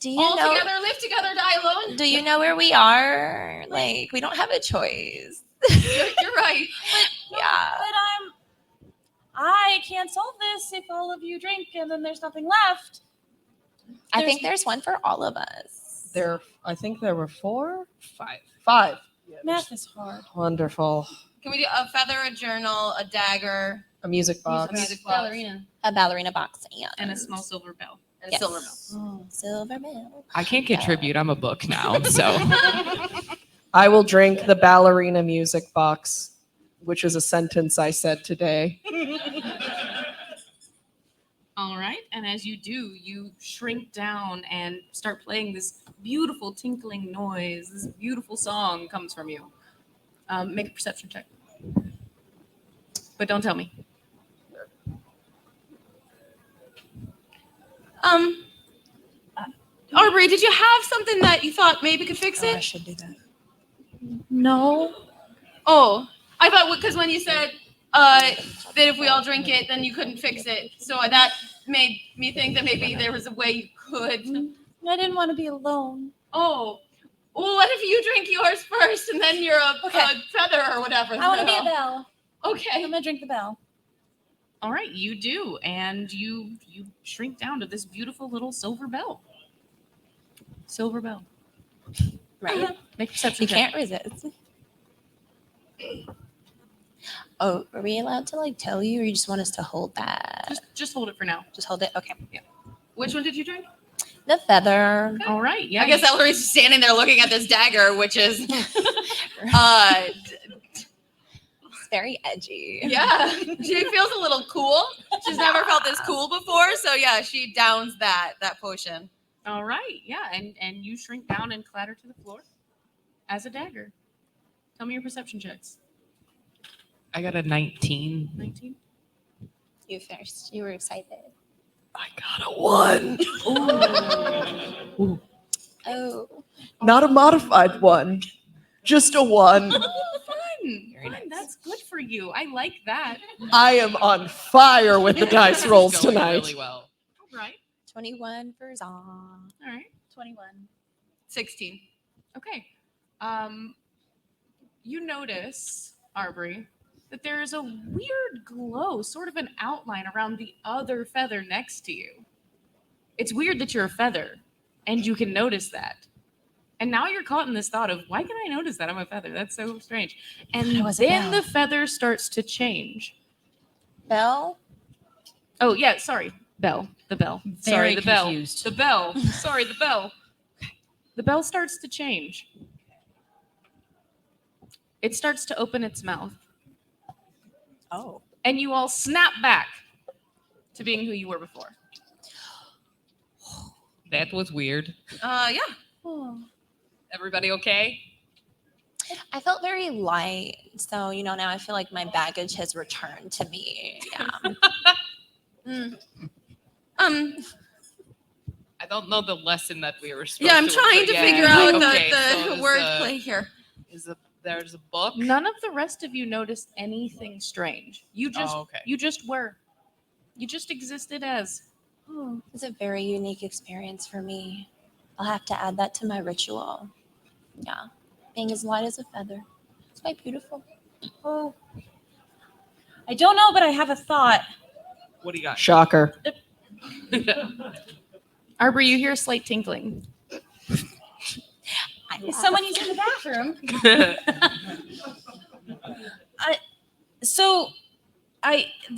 Do you all know? together, live together, die alone. Do you know where we are? Like, we don't have a choice. You're right. Yeah. But I can't solve this if all of you drink and then there's nothing left. I think there's one for all of us. I think there were 4? 5. 5. Math is hard. Wonderful. Can we do a feather, a journal, a dagger, A music box. a music box, A ballerina box And a small silver bell. and a silver bell? bell. Silver bell. I can't contribute. I'm a book now, so. I will drink the ballerina music box, which is a sentence I said today. All right. And as you do, you shrink down and start playing this beautiful tinkling noise. This beautiful song comes from you. Make a perception check. But don't tell me. Arbery, did you have something that you thought maybe could fix I it? should do that. No. Oh, I thought because when you said that if we all drink it, then you couldn't fix it. So that made me think that maybe there was a way you could. I didn't want to be alone. Oh, well, what if you drink yours first and then you're a feather or whatever? I want to be a bell. Okay. I'm gonna drink the bell. All right, you do, and you shrink down to this beautiful little silver bell. Silver bell. Right? Make a perception You check. can't resist. Oh, are we allowed to like tell you, or you just want us to hold that? Just hold it for now. Just hold it. Okay. Which one did you drink? The feather. All right. Yeah. I guess Ellery's standing there looking at this dagger, which is, It's very edgy. yeah, she feels a little cool. She's never felt this cool before, so yeah, she downs that potion. All right. Yeah. And you shrink down and clatter to the floor as a dagger. Tell me your perception checks. I got a 19. 19. You first. You were excited. I got a 1. Oh. Not a modified 1. Just a 1. Fun. That's good for you. I like that. I am on fire with the dice rolls Going tonight. Really well. All right. 21 for Zah. All right. 21. 16. Okay. You notice, Arbery, that there is a weird glow, sort of an outline around the other feather next to you. It's weird that you're a feather, and you can notice that. And now you're caught in this thought of, why can I notice that I'm a feather? That's so strange. And It was a then bell. the feather starts to change. Bell? Oh, yeah, sorry. Bell. The bell. Sorry, Very the bell. confused. The bell. Sorry, the bell. The bell starts to change. It starts to open its mouth. Oh. And you all snap back to being who you were before. That was weird. Yeah. Everybody okay? I felt very light. So, now I feel like my baggage has returned to me. Yeah. I don't know the lesson that we were supposed Yeah, I'm to. trying to yeah, figure out okay, the so is, wordplay here. There's a book. None of the rest of you noticed anything strange. You just okay. you just were. You just existed as. Oh, it's a very unique experience for me. I'll have to add that to my ritual. Yeah. Being as light as a feather. It's quite beautiful. Oh. I don't know, but I have a thought. What do you got? Shocker. Arbor, you hear a slight tinkling. Is someone using the bathroom?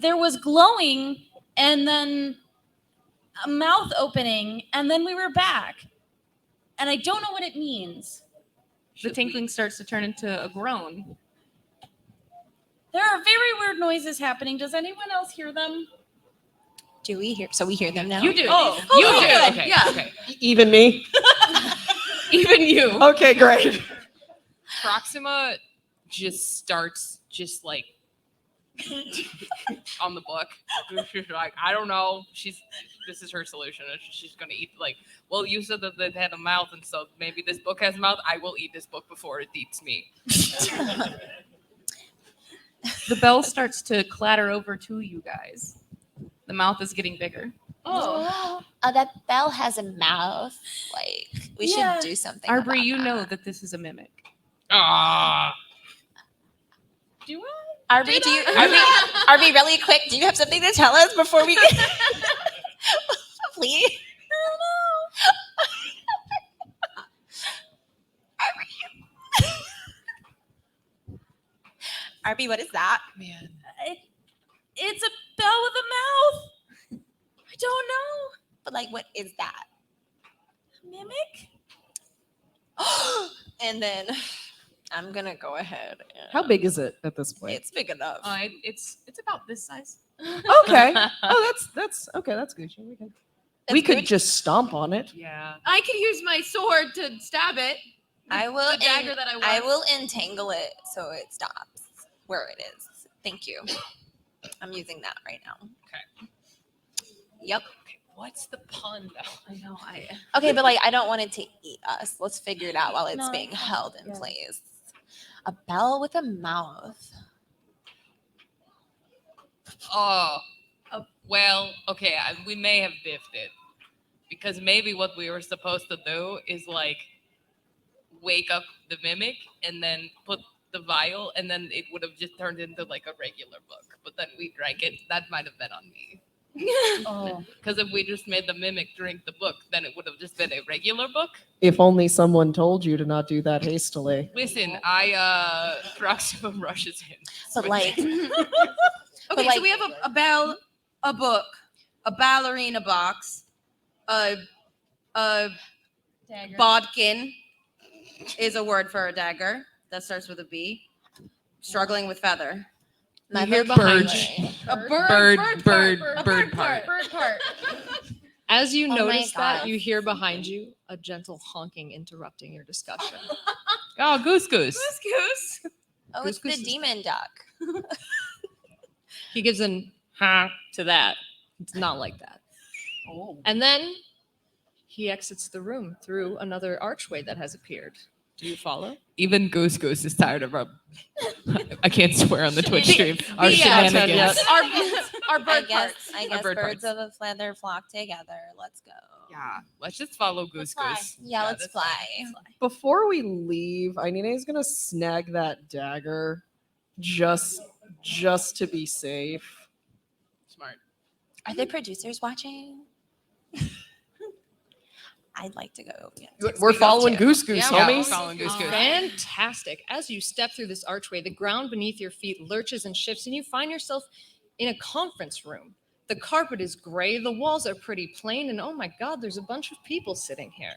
There was glowing and then a mouth opening and then we were back. And I don't know what it means. The tinkling starts to turn into a groan. There are very weird noises happening. Does anyone else hear them? Do we hear? So we hear them now? You do. Oh, you okay, do. good. Okay, Yeah. okay. Even me? Even you. Okay, great. Proxima just starts just like on the book. She's like, I don't know. This is her solution. She's gonna eat well, you said that they had a mouth, and so maybe this book has a mouth. I will eat this book before it eats me. The bell starts to clatter over to you guys. The mouth is getting bigger. Oh. That bell has a mouth. We Yeah. should do something. Arbor, about you know that. that this is a mimic. Ah. Do I? Arby, Arby, really quick, do you have something to tell us before we get please? Arby, what is that? Man. It's a bell with a mouth. I don't know. But what is that? Mimic? And then I'm gonna go ahead. And How big is it at this point? It's big enough. It's about this size. Okay. Oh, that's okay. That's Gucci. We could good. just stomp on it. Yeah. I could use my sword to stab it. I will. The dagger that I want. I will entangle it so it stops where it is. Thank you. I'm using that right now. Okay. Yep. Okay. What's the pun though? I know. Okay, but I don't want it to eat us. Let's figure it out while it's No, being held in yeah. place. A bell with a mouth. Oh. Well, okay. We may have biffed it because maybe what we were supposed to do is wake up the mimic and then put the vial, and then it would have just turned into a regular book. But then we drank it. That might have been on me. Oh. Because if we just made the mimic drink the book, then it would have just been a regular book. If only someone told you to not do that hastily. Listen, Proxima rushes in. But Okay, But, so we have a bell, a book, a ballerina box, a Dagger. bodkin is a word for a dagger that starts with a B. Struggling with feather. my hear behind bird. me. A Bird part. Bird part. As you Oh my notice that, God. you hear behind you a gentle honking interrupting your discussion. Oh, goose. Goose. Oh, it's the Goose is- demon duck. He gives an ha to that. It's not like that. Oh. And then he exits the room through another archway that has appeared. Do you follow? Even Goose is tired of our. I can't swear on the Twitch stream. Our the, shenanigans. Our bird I part. guess bird birds parts. of a feather flock together. Let's go. Yeah, let's just follow Goose. Yeah, let's that's fly. Before we leave, Ainina's gonna snag that dagger just to be safe. Smart. Are the producers watching? I'd like to go. Yeah, We're following Goose, Yeah, homies. we're following Goose. Fantastic. As you step through this archway, the ground beneath your feet lurches and shifts, and you find yourself in a conference room. The carpet is gray. The walls are pretty plain. And oh my God, there's a bunch of people sitting here.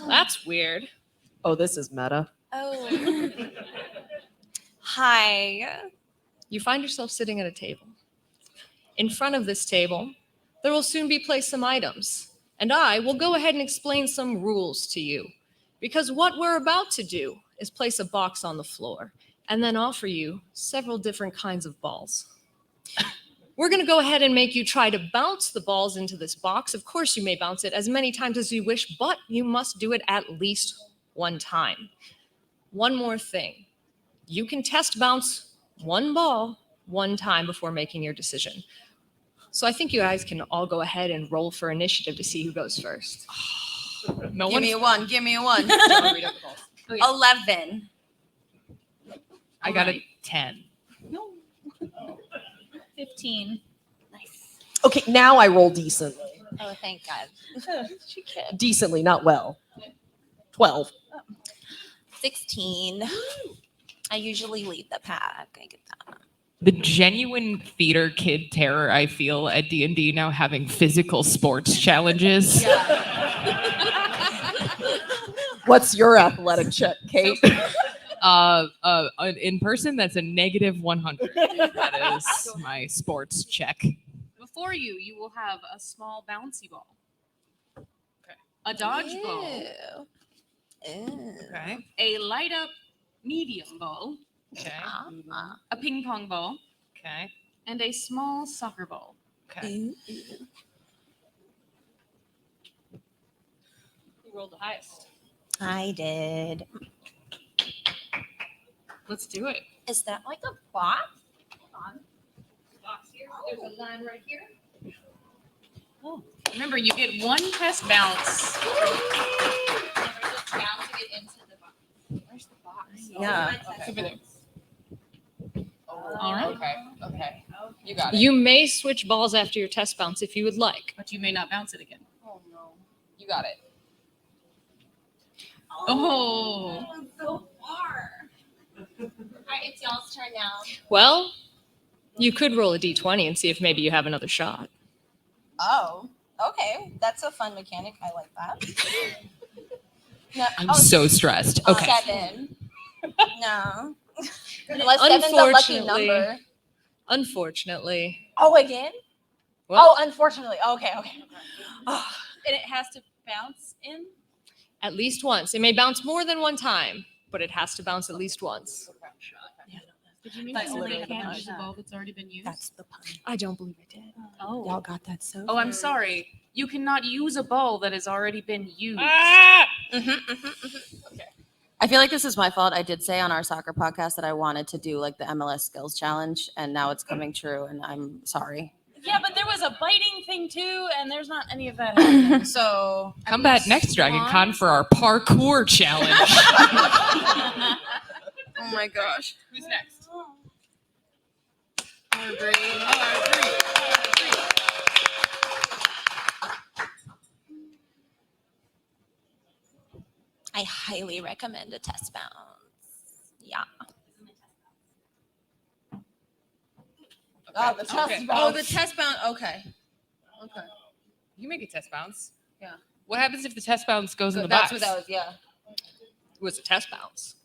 That's weird. Oh, this is meta. Oh. Hi. You find yourself sitting at a table. In front of this table, there will soon be placed some items, and I will go ahead and explain some rules to you. Because what we're about to do is place a box on the floor and then offer you several different kinds of balls. We're going to go ahead and make you try to bounce the balls into this box. Of course, you may bounce it as many times as you wish, but you must do it at least one time. One more thing. You can test bounce one ball one time before making your decision. So I think you guys can all go ahead and roll for initiative to see who goes first. No Give one. me a one. Give me a one. Read out the balls. 11. I got a 10. 15. Nice. Okay, now I roll decently. Oh, thank God. Decently, not well. 12. 16. I usually lead the pack. I get that. The genuine theater kid terror I feel at D&D now having physical sports challenges. What's your athletic check, Kate? In person, that's a negative 100. That is my sports check. Before you, you will have a small bouncy ball. Okay. A dodge ball. Okay. A light up medium ball. Okay. A ping pong ball. Okay. And a small soccer ball. Okay. Who rolled the highest? I did. Let's do it. Is that like a box? Box here. There's a line right here. Oh. Remember, you get one test bounce. Where's the box? Yeah. Over there. All right. Okay. You got it. You may switch balls after your test bounce if you would like. But you may not bounce it again. Oh no. You got it. Oh. So far. All right, it's y'all's turn now. Well, you could roll a d20 and see if maybe you have another shot. Oh, okay. That's a fun mechanic. I like that. No, I'm so stressed. Okay. 7. No. Unless 7's a lucky number. Unfortunately. Oh, again? Well, Unfortunately. Okay. And it has to bounce in. at least once. It may bounce more than one time, but it has to bounce at least once. Did you mean That's you only literally the can't punch. use a ball that's already been used? That's the pun. I don't believe I did. Oh. Y'all got that so Oh, I'm sorry. You cannot use a ball that has already been used. I feel like this is my fault. I did say on our soccer podcast that I wanted to do like the MLS skills challenge, and now it's coming true, and I'm sorry. Yeah, but there was a biting thing too, and there's not any of that happening. So Come back next DragonCon for our parkour challenge. Oh my gosh. Who's next? I highly recommend a test bounce. Yeah. Oh, the test Okay. bounce. Oh, the test bounce. Okay. You make a test bounce. Yeah. What happens if the test bounce goes in the That's box? what that was. Yeah. It was a test bounce.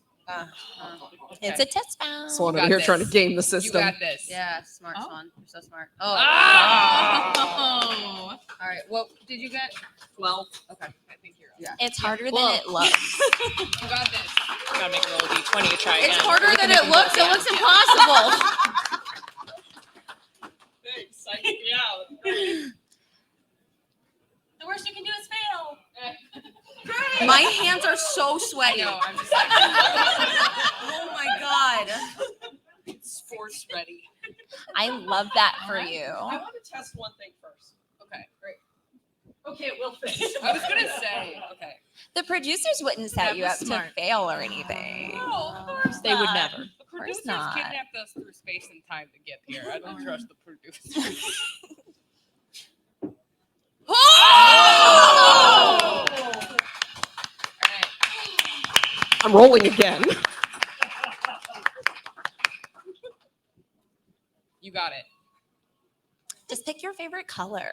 It's a test bounce. Someone got over here this. trying to game the You system. got this. Yeah. Smart Oh. Swan. You're so smart. Oh. Oh. All right. What did you get? 12. Okay. I think you're up. Yeah. It's harder Well- than it looks. You got this. Gotta make a roll a d20 to try again. It's harder than it looks. It looks impossible. Thanks. Psych me out. the worst you can do is fail. My hands are so sweaty. No, I'm just like, Oh my god. it's force ready. I love that for you. want to test one thing first. Okay, great. Okay, we'll finish. I was gonna say, okay. The producers wouldn't set That you was up smart. to fail or anything. No, of course They would not. never. The producers not. kidnapped us through space and time to get here. I don't trust the producers. Oh! I'm rolling again. You got it. Just pick your favorite color?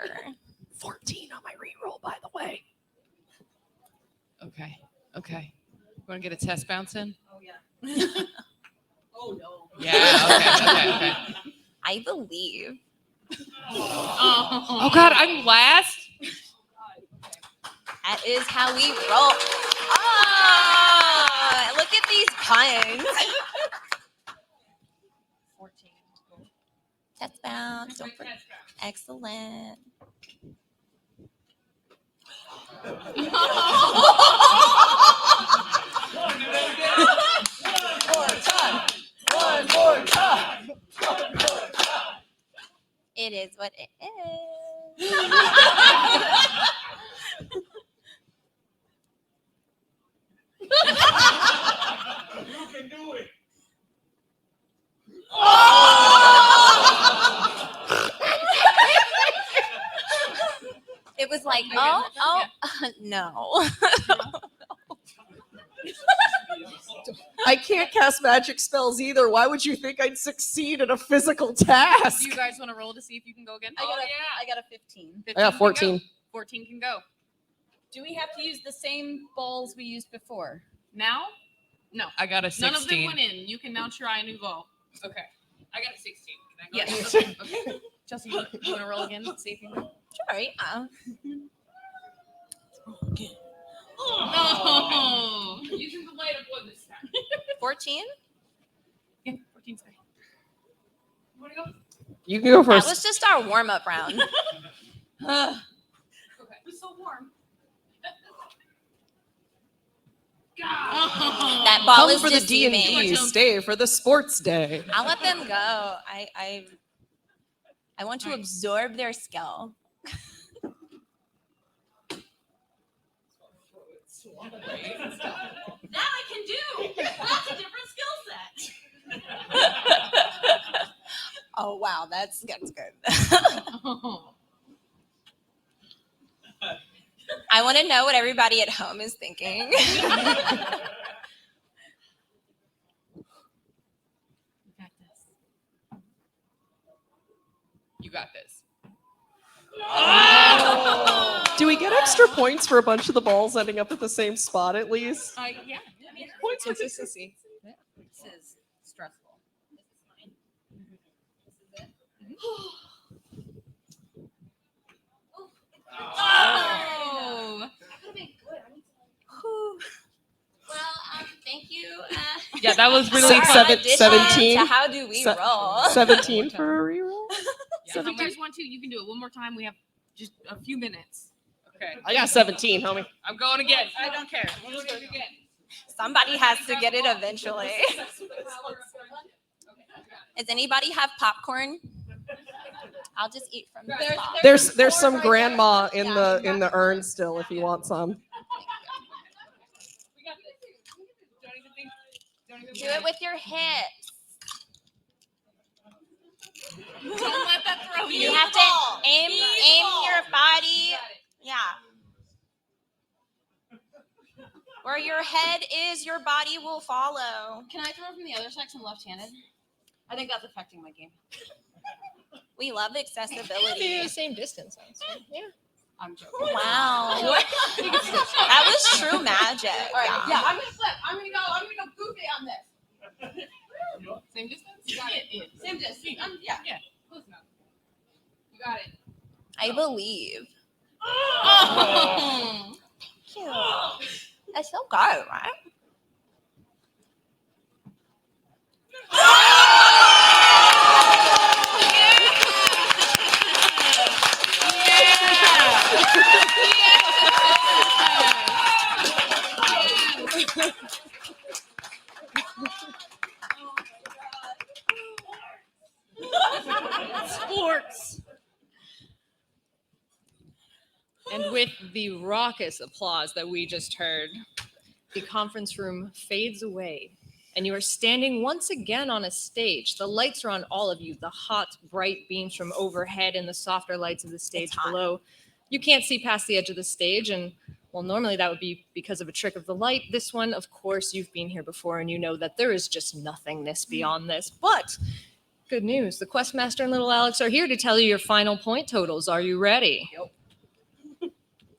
14 on my reroll, by the way. Okay. Okay. You want to get a test bounce in? Oh yeah. Oh no. Yeah. Okay. I believe. Oh God, I'm last. That is how we roll. Oh, look at these puns. 14. Test bounce. Don't forget. Excellent. One more time. It is what it is. You can do it. It was like, no. I can't cast magic spells either. Why would you think I'd succeed at a physical task? Do you guys want to roll to see if you can go again? I got a 15. 15 I got can 14. go. 14 can go. Do we have to use the same balls we used before? Now? No. I got a 16. None of them went in. You can now try a new ball. Okay. I got a 16. Can I go Yes. again? Okay. Chelsea, you want to roll again? See if you can. Sure. Yeah. No. Using the light of wood this time. 14? Yeah, 14's fine. You want to go? You can go That first. was just our warm-up round. Okay. It's so warm. That ball Come is for the deceiving. D&D, stay for the sports day. I'll let them go. I want to absorb their skill. That I can do. That's a different skill set. Oh wow, that's good. I want to know what everybody at home is thinking. You got this. Do we get extra points for a bunch of the balls ending up at the same spot at least? Yeah. Points for Consistency. This is stressful. Oh. Well, thank you. Yeah, that was really Six, fun. seven, Addition 17. to how do we roll? 17 for a reroll? Yeah, if you guys want to, you can do it one more time. We have just a few minutes. Okay. I got 17, homie. I'm going again. I don't care. I'm going again. Somebody has to get it eventually. Does anybody have popcorn? I'll just eat from this box. There's some grandma in the urn still if you want some. We got this. Don't even think. Don't even Do it with your hips. Don't let that throw you. You have to aim your body. Yeah. Where your head is, your body will follow. Can I throw from the other section left-handed? I think that's affecting my game. We love accessibility. the same distance. Yeah. I'm joking. Wow. That was true magic. All right. Yeah. Yeah, I'm gonna flip. I'm gonna go goofy on this. Same distance? Got it. Same distance. Yeah. Close enough. You got it. I believe. Oh. Thank you. That's so good, right? Sports. And with the raucous applause that we just heard, the conference room fades away, and you are standing once again on a stage. The lights are on all of you, the hot, bright beams from overhead and the softer lights of the stage below. You can't see past the edge of the stage, and well, normally that would be because of a trick of the light. This one, of course, you've been here before, and you know that there is just nothingness beyond this. But Good news. The Questmaster and Little Alex are here to tell you your final point totals. Are you ready?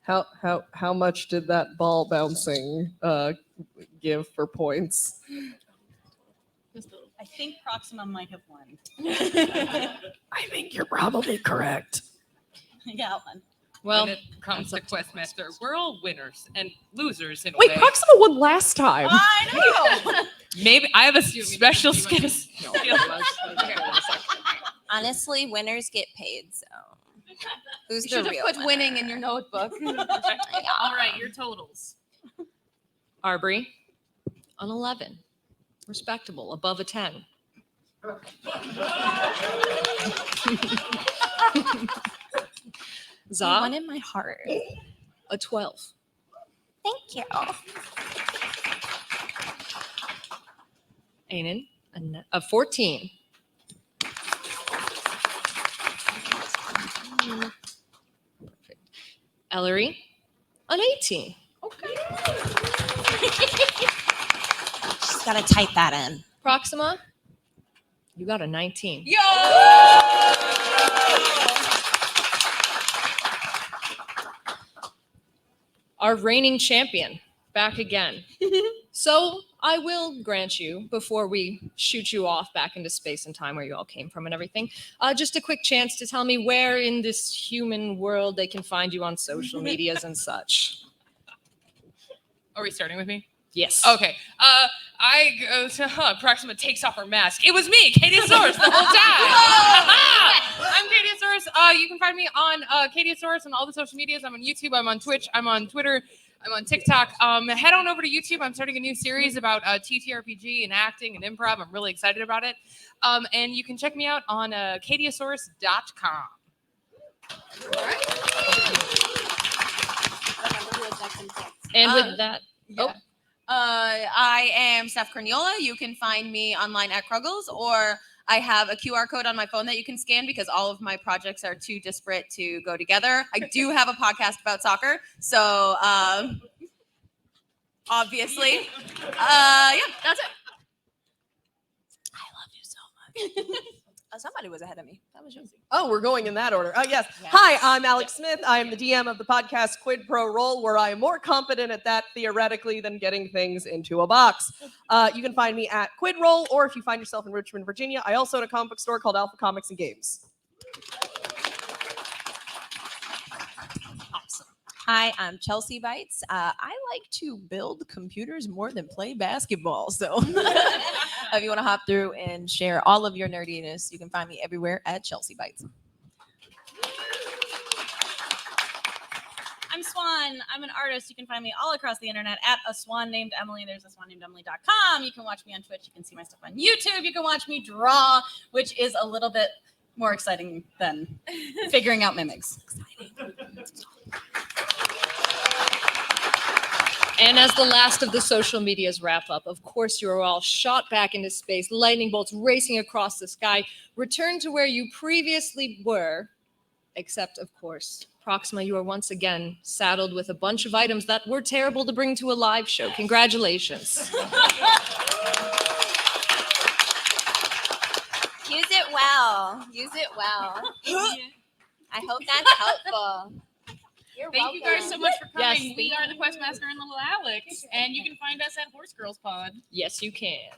How much did that ball bouncing give for points? I think Proxima might have won. I think you're probably correct. I got one. Well, When when it it comes to that's up to Questmaster, we're all winners and losers in a Wait, way. Proxima won last time. I know. Maybe I have a special skill. Honestly, winners get paid, so who's You the should have real put winner? winning in your notebook. All right, your totals. Arbery, an 11. Respectable, above a 10. The Za, one in my heart. a 12. Thank you. Ainen, a 14. Perfect. Ellery, an 18. Just gotta type that in. Proxima, you got a 19. Yo! Our reigning champion, back again. So I will grant you, before we shoot you off back into space and time where you all came from and everything, just a quick chance to tell me where in this human world they can find you on social medias and such. Are we starting with me? Yes. Okay. I go to Proxima takes off her mask. It was me, Katiosaurus, the whole time. I'm Katiosaurus. You can find me on Katiosaurus on all the social medias. I'm on YouTube. I'm on Twitch. I'm on Twitter. I'm on TikTok. Head on over to YouTube. I'm starting a new series about TTRPG and acting and improv. I'm really excited about it. And you can check me out on katiosaurus.com. And with that, Yeah. I am Steph Corniola. You can find me online at Kruggles, or I have a QR code on my phone that you can scan because all of my projects are too disparate to go together. I do have a podcast about soccer, so obviously, yeah, that's it. I love you so much. Somebody was ahead of me. That was Josie. Oh, we're going in that order. Oh, yes. Yes. Hi, I'm Alex Smith. I am the DM of the podcast Quid Pro Roll, where I am more competent at that theoretically than getting things into a box. You can find me at Quid Roll, or if you find yourself in Richmond, Virginia, I also own a comic book store called Alpha Comics and Games. Hi, I'm Chelsea Bites. I like to build computers more than play basketball. So if you want to hop through and share all of your nerdiness, you can find me everywhere at Chelsea Bites. I'm Swan. I'm an artist. You can find me all across the internet at a swan named Emily. There's a swan named Emily.com. You can watch me on Twitch. You can see my stuff on YouTube. You can watch me draw, which is a little bit more exciting than figuring out mimics. and as the last of the social medias wrap up, of course, you are all shot back into space, lightning bolts racing across the sky. Return to where you previously were, except, of course, Proxima, you are once again saddled with a bunch of items that were terrible to bring to a live show. Congratulations. Use it well. Use it well. I hope that's helpful. You're Thank you guys so much for Yes, coming. We are the Questmaster and Little Alex, and you can find us at Horse Girls Pod. Yes, you can.